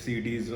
CDs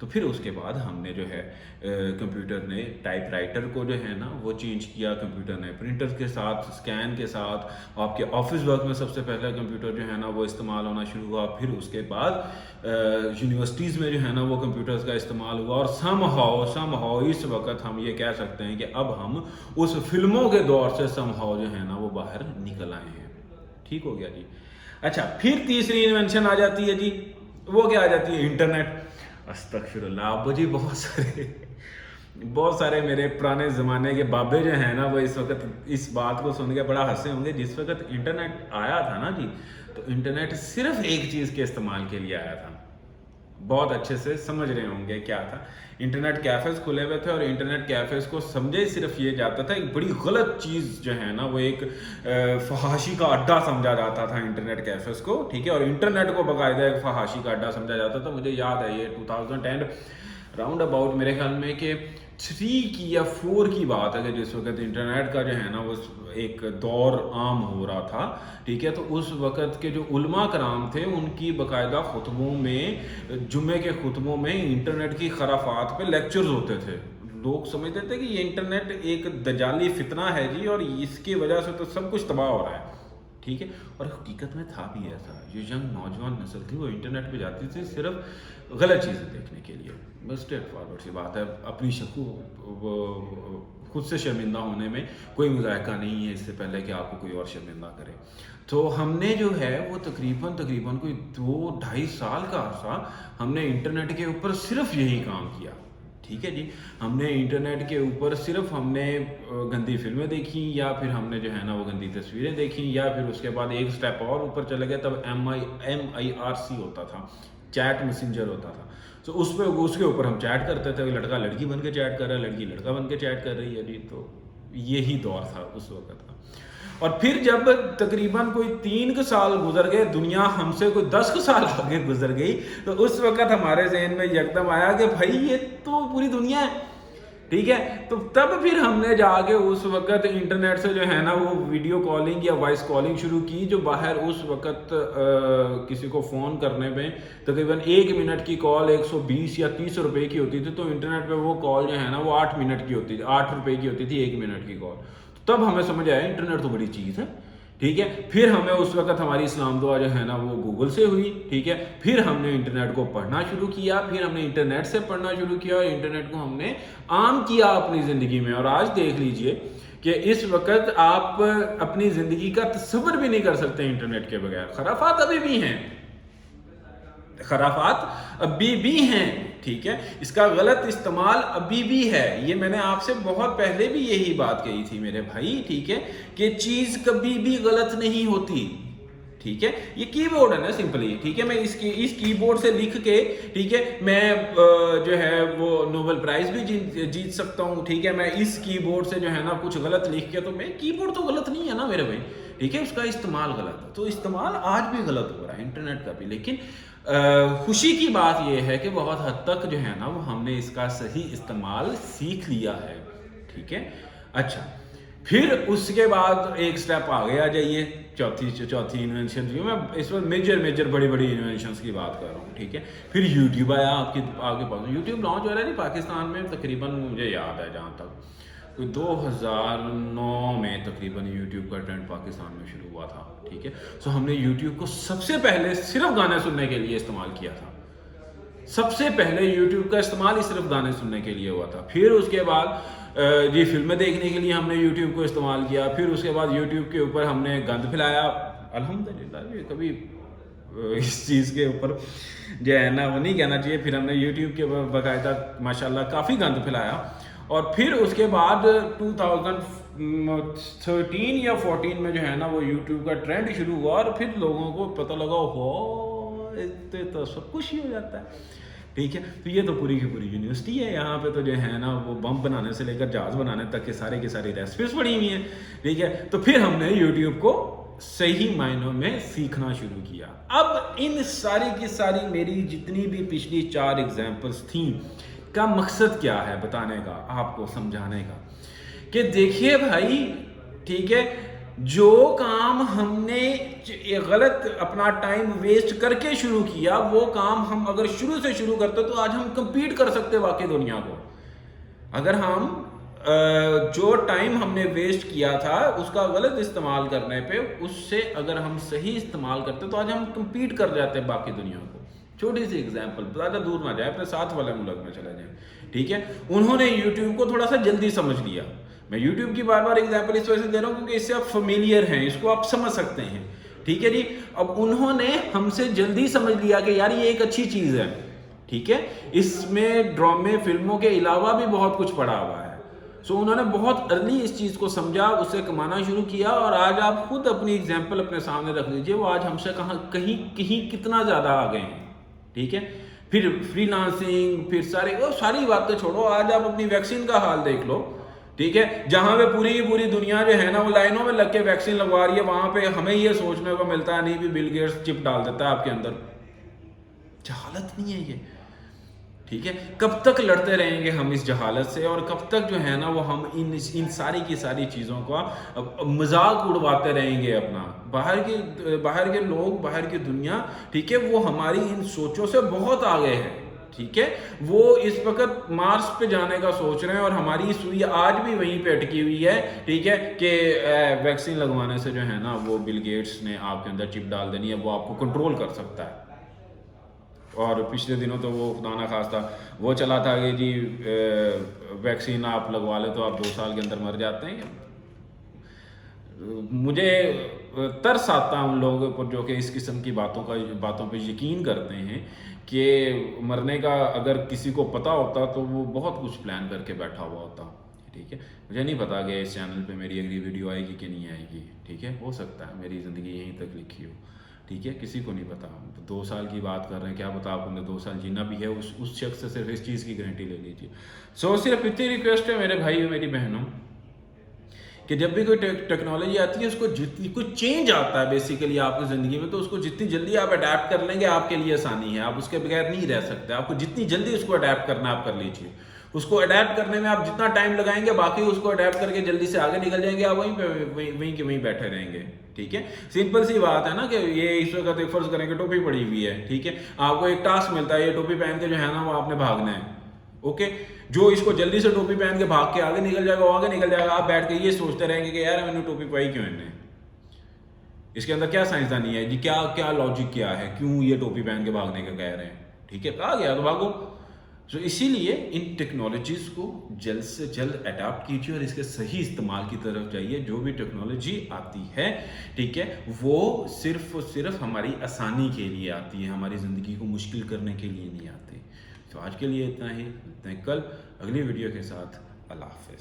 تو پھر اس کے بعد ہم نے جو ہے کمپیوٹر نے ٹائپ رائٹر کو جو ہے نا وہ چینج کیا، کمپیوٹر نے پرنٹر کے ساتھ اسکین کے ساتھ آپ کے آفس ورک میں سب سے پہلے کمپیوٹر جو ہے نا وہ استعمال ہونا شروع ہوا، پھر اس کے بعد یونیورسٹیز میں جو ہے نا وہ کمپیوٹرز کا استعمال ہوا، اور سم ہاؤ اس وقت ہم یہ کہہ سکتے ہیں کہ اب ہم اس فلموں کے دور سے سم ہاؤ جو ہے نا وہ باہر نکل آئے ہیں۔ ٹھیک ہو گیا جی۔ اچھا، پھر تیسری انوینشن آ جاتی ہے جی، وہ کیا آ جاتی ہے؟ انٹرنیٹ۔ استغفر اللہ ابو جی، بہت سارے میرے پرانے زمانے کے بابے جو ہیں نا وہ اس وقت اس بات کو سن کے بڑا ہنسے ہوں گے۔ جس وقت انٹرنیٹ آیا تھا نا جی، تو انٹرنیٹ صرف ایک چیز کے استعمال کے لیے آیا تھا، بہت اچھے سے سمجھ رہے ہوں گے کیا تھا۔ انٹرنیٹ کیفیز کھلے ہوئے تھے، اور انٹرنیٹ کیفیز کو سمجھے صرف یہ جاتا تھا، ایک بڑی غلط چیز جو ہے نا وہ ایک فحاشی کا اڈا سمجھا جاتا تھا انٹرنیٹ کیفیز کو، ٹھیک ہے، اور انٹرنیٹ کو باقاعدہ ایک فحاشی کا اڈا سمجھا جاتا تھا۔ مجھے یاد ہے یہ 2010 راؤنڈ اباؤٹ میرے خیال میں کہ 3 کی یا 4 کی بات ہے، کہ جس وقت انٹرنیٹ کا جو ہے نا وہ ایک دور عام ہو رہا تھا، ٹھیک ہے۔ تو اس وقت کے جو علماء کرام تھے ان کی باقاعدہ خطبوں میں، جمعے کے خطبوں میں انٹرنیٹ کی خرافات پہ لیکچرز ہوتے تھے۔ لوگ سمجھتے تھے کہ یہ انٹرنیٹ ایک دجالی فتنہ ہے جی، اور اس کی وجہ سے تو سب کچھ تباہ ہو رہا ہے، ٹھیک ہے۔ اور حقیقت میں تھا بھی ایسا، جو ینگ نوجوان نسل تھی وہ انٹرنیٹ پہ جاتی تھی صرف غلط چیزیں دیکھنے کے لیے۔ بس اسٹریٹ فارورڈ سی بات ہے، اپنی خود سے شرمندہ ہونے میں کوئی مذائقہ نہیں ہے، اس سے پہلے کہ آپ کو کوئی اور شرمندہ کرے۔ تو ہم نے جو ہے وہ تقریباً کوئی 2-2.5 سال کا عرصہ ہم نے انٹرنیٹ کے اوپر صرف یہی کام کیا، ٹھیک ہے جی۔ ہم نے انٹرنیٹ کے اوپر صرف ہم نے گندی فلمیں دیکھی، یا پھر ہم نے جو ہے نا وہ گندی تصویریں دیکھی، یا پھر اس کے بعد ایک سٹیپ اور اوپر چلے گئے، تب MIRC ہوتا تھا، چیٹ میسنجر ہوتا تھا۔ تو اس کے اوپر ہم چیٹ کرتے تھے، لڑکا لڑکی بن کے چیٹ کر رہا ہے، لڑکی لڑکا بن کے چیٹ کر رہی ہے جی۔ تو یہی دور تھا اس وقت کا۔ اور پھر جب تقریباً کوئی 3 سال گزر گئے، دنیا ہم سے کوئی 10 سال آگے گزر گئی، تو اس وقت ہمارے ذہن میں یکدم آیا کہ بھائی یہ تو پوری دنیا ہے، ٹھیک ہے۔ تو تب پھر ہم نے جا کے اس وقت انٹرنیٹ سے جو ہے نا وہ ویڈیو کالنگ یا وائس کالنگ شروع کی، جو باہر اس وقت کسی کو فون کرنے میں تقریباً 1 منٹ کی کال 120 یا 30 روپے کی ہوتی تھی، تو انٹرنیٹ پہ وہ کال جو ہے نا وہ 8 منٹ کی ہوتی تھی، 8 روپے کی ہوتی تھی 1 منٹ کی کال۔ تب ہمیں سمجھ آیا انٹرنیٹ تو بڑی چیز ہے، ٹھیک ہے۔ پھر ہمیں اس وقت ہماری اسلام دعا جو ہے نا وہ گوگل سے ہوئی، ٹھیک ہے۔ پھر ہم نے انٹرنیٹ کو پڑھنا شروع کیا، پھر ہم نے انٹرنیٹ سے پڑھنا شروع کیا، اور انٹرنیٹ کو ہم نے عام کیا اپنی زندگی میں۔ اور آج دیکھ لیجئے کہ اس وقت آپ اپنی زندگی کا تصور بھی نہیں کر سکتے انٹرنیٹ کے بغیر۔ خرافات ابھی بھی ہیں، ٹھیک ہے، اس کا غلط استعمال ابھی بھی ہے۔ یہ میں نے آپ سے بہت پہلے بھی یہی بات کہی تھی میرے بھائی، ٹھیک ہے، کہ چیز کبھی بھی غلط نہیں ہوتی، ٹھیک ہے۔ یہ کی بورڈ ہے نا سمپلی، ٹھیک ہے، میں اس کی بورڈ سے لکھ کے، ٹھیک ہے، میں جو ہے وہ نوبل پرائز بھی جیت سکتا ہوں، ٹھیک ہے۔ میں اس کی بورڈ سے جو ہے نا کچھ غلط لکھ کے، تو میں کی بورڈ تو غلط نہیں ہے نا میرے بھائی، ٹھیک ہے، اس کا استعمال غلط ہے۔ تو استعمال آج بھی غلط ہو رہا ہے انٹرنیٹ کا بھی، لیکن خوشی کی بات یہ ہے کہ بہت حد تک جو ہے نا وہ ہم نے اس کا صحیح استعمال سیکھ لیا ہے، ٹھیک ہے۔ اچھا، پھر اس کے بعد ایک سٹیپ آگے آ جائیے، چوتھی انوینشن جو میں اس وقت میجر بڑی انوینشنز کی بات کر رہا ہوں، ٹھیک ہے۔ پھر یوٹیوب آیا آپ کے پاس، یوٹیوب لانچ ہو رہا ہے نہیں پاکستان میں، تقریباً مجھے یاد ہے جہاں تک 2009 میں تقریباً یوٹیوب کا ٹرینڈ پاکستان میں شروع ہوا تھا، ٹھیک ہے۔ سو ہم نے یوٹیوب کو سب سے پہلے صرف گانے سننے کے لیے استعمال کیا تھا، سب سے پہلے یوٹیوب کا استعمال ہی صرف گانے سننے کے لیے ہوا تھا۔ پھر اس کے بعد یہ فلمیں دیکھنے کے لیے ہم نے یوٹیوب کو استعمال کیا، پھر اس کے بعد یوٹیوب کے اوپر ہم نے گند پھیلایا، الحمدللہ کبھی اس چیز کے اوپر جو ہے نا وہ نہیں کہنا چاہیے، پھر ہم نے یوٹیوب کے اوپر باقاعدہ ماشاءاللہ کافی گند پھیلایا۔ اور پھر اس کے بعد 2013 یا 14 میں جو ہے نا وہ یوٹیوب کا ٹرینڈ شروع ہوا، اور پھر لوگوں کو پتہ لگا تو سب کچھ ہی ہو جاتا ہے، ٹھیک ہے۔ تو یہ تو پوری کی پوری یونیورسٹی ہے، یہاں پہ تو جو ہے نا وہ بم بنانے سے لے کر جہاز بنانے تک کے سارے کی ساری ریسپیز پڑی ہوئی ہیں، ٹھیک ہے۔ تو پھر ہم نے یوٹیوب کو صحیح معنوں میں سیکھنا شروع کیا۔ اب ان ساری کی ساری میری جتنی بھی پچھلی 4 ایگزامپلس تھیں کا مقصد کیا ہے بتانے کا، آپ کو سمجھانے کا، کہ دیکھیے بھائی، ٹھیک ہے، جو کام ہم نے غلط اپنا ٹائم ویسٹ کر کے شروع کیا، وہ کام ہم اگر شروع سے شروع کرتے تو آج ہم کمپیٹ کر سکتے واقعی دنیا کو. اگر ہم جو ٹائم ہم نے ویسٹ کیا تھا اس کا غلط استعمال کرنے پہ، اس سے اگر ہم صحیح استعمال کرتے تو آج ہم کمپیٹ کر جاتے باقی دنیا کو. چھوٹی سی ایگزامپل، زیادہ دور نہ جائے، اپنے ساتھ والے ملک میں چلے جائیں. ٹھیک ہے، انہوں نے یوٹیوب کو تھوڑا سا جلدی سمجھ لیا. میں یوٹیوب کی بار بار ایگزامپل اس وجہ سے دے رہا ہوں کیونکہ اس سے آپ فیملیئر ہیں، اس کو آپ سمجھ سکتے ہیں. ٹھیک ہے جی. اب انہوں نے ہم سے جلدی سمجھ لیا کہ یار یہ ایک اچھی چیز ہے. ٹھیک ہے، اس میں ڈرامے فلموں کے علاوہ بھی بہت کچھ پڑا ہوا ہے. سو انہوں نے بہت ارلی اس چیز کو سمجھا، اس سے کمانا شروع کیا، اور آج آپ خود اپنی ایگزامپل اپنے سامنے رکھ لیجئے، وہ آج ہم سے کہیں کتنا زیادہ آگے ہیں. ٹھیک ہے، پھر فری لانسنگ، پھر ساری باتیں چھوڑو، آج آپ اپنی ویکسین کا حال دیکھ لو. ٹھیک ہے، جہاں پہ پوری کی پوری دنیا جو ہے نا وہ لائنوں میں لگ کے ویکسین لگوا رہی ہے، وہاں پہ ہمیں یہ سوچنے کو ملتا ہے نہیں بھی بل گیٹس چپ ڈال دیتا ہے آپ کے اندر. جہالت نہیں ہے یہ. ٹھیک ہے، کب تک لڑتے رہیں گے ہم اس جہالت سے، اور کب تک جو ہے نا وہ ہم ان ساری کی ساری چیزوں کا مذاق اڑواتے رہیں گے اپنا. باہر کے لوگ، باہر کی دنیا، ٹھیک ہے، وہ ہماری ان سوچوں سے بہت آگے ہے. ٹھیک ہے، وہ اس وقت مارس پہ جانے کا سوچ رہے ہیں، اور ہماری سوئی آج بھی وہیں پہ اٹکی ہوئی ہے. ٹھیک ہے، کہ ویکسین لگوانے سے جو ہے نا وہ بل گیٹس نے آپ کے اندر چپ ڈال دینی ہے، وہ آپ کو کنٹرول کر سکتا ہے. اور پچھلے دنوں تو وہ خدا نہ خواستہ وہ چلا تھا کہ جی ویکسین آپ لگوا لیں تو آپ 2 سال کے اندر مر جاتے ہیں. مجھے ترس آتا ہے ان لوگوں پر جو کہ اس قسم کی باتوں پہ یقین کرتے ہیں کہ مرنے کا اگر کسی کو پتہ ہوتا تو وہ بہت کچھ پلان کر کے بیٹھا ہوا ہوتا. ٹھیک ہے، مجھے نہیں پتا کہ اس چینل پہ میری اگلی ویڈیو آئے گی کہ نہیں آئے گی. ٹھیک ہے، ہو سکتا ہے میری زندگی یہیں تک لکھی ہو. ٹھیک ہے، کسی کو نہیں پتا. 2 سال کی بات کر رہے ہیں، کیا پتا آپ نے 2 سال جینا بھی ہے. اس شخص سے صرف اس چیز کی گارنٹی لے لیجیے. سو صرف اتنی ریکویسٹ ہے میرے بھائی اور میری بہنوں کہ جب بھی کوئی ٹیکنالوجی آتی ہے، اس کو جتنی کوئی چینج آتا ہے بیسیکلی آپ کی زندگی میں، تو اس کو جتنی جلدی آپ اڈیپٹ کر لیں گے آپ کے لیے آسانی ہے. آپ اس کے بغیر نہیں رہ سکتے. آپ کو جتنی جلدی اس کو اڈیپٹ کرنا آپ کر لیجیے. اس کو اڈیپٹ کرنے میں آپ جتنا ٹائم لگائیں گے، باقی اس کو اڈیپٹ کر کے جلدی سے آگے نکل جائیں گے. آپ وہیں کے وہیں بیٹھے رہیں گے. ٹھیک ہے، سمپل سی بات ہے نا کہ یہ اس وقت ایک فرض کریں کہ ٹوپی پڑی ہوئی ہے. ٹھیک ہے، آپ کو ایک ٹاسک ملتا ہے، یہ ٹوپی پہن کے جو ہے نا وہ آپ نے بھاگنا ہے. اوکے، جو اس کو جلدی سے ٹوپی پہن کے بھاگ کے آگے نکل جائے گا وہ آگے نکل جائے گا. آپ بیٹھ کے یہ سوچتے رہیں گے کہ یار میں نے ٹوپی پائی کیوں نے، اس کے اندر کیا سائنسدانی ہے جی، کیا لاجک کیا ہے، کیوں یہ ٹوپی پہن کے بھاگنے کا کہہ رہے ہیں. ٹھیک ہے، کہا گیا تو بھاگو. سو اسی لیے ان ٹیکنالوجیز کو جلد سے جلد اڈاپٹ کیجیے اور اس کے صحیح استعمال کی طرف جائیے. جو بھی ٹیکنالوجی آتی ہے، ٹھیک ہے، وہ صرف ہماری آسانی کے لیے آتی ہے، ہماری زندگی کو مشکل کرنے کے لیے نہیں آتی. تو آج کے لیے اتنا ہی، ملتے ہیں کل اگلی ویڈیو کے ساتھ. اللہ حافظ.